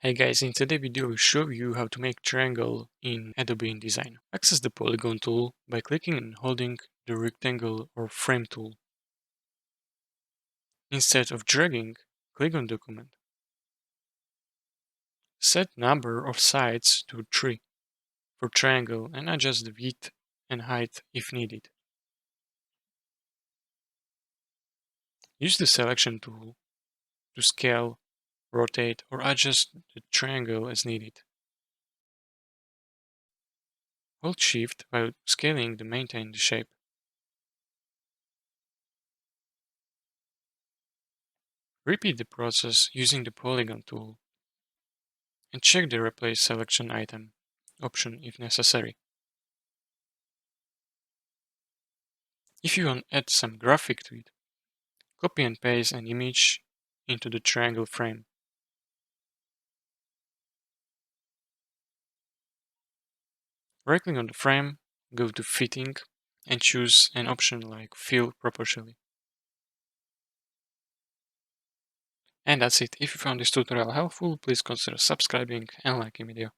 Hey guys, in today's video I will show you how to make triangle in Adobe InDesign. Access the Polygon tool by clicking and holding the rectangle or frame tool. Instead of dragging, click on document. Set number of sides to 3 for triangle and adjust the width and height if needed. Use the selection tool to scale, rotate or adjust the triangle as needed. Hold Shift while scaling to maintain the shape. Repeat the process using the Polygon tool and check the Replace Selection Item option if necessary. If you want to add some graphic to it, copy and paste an image into the triangle frame. Right-click on the frame, go to Fitting, and choose an option like Fill Proportionately. And that's it. If you found this tutorial helpful, please consider subscribing and liking the video.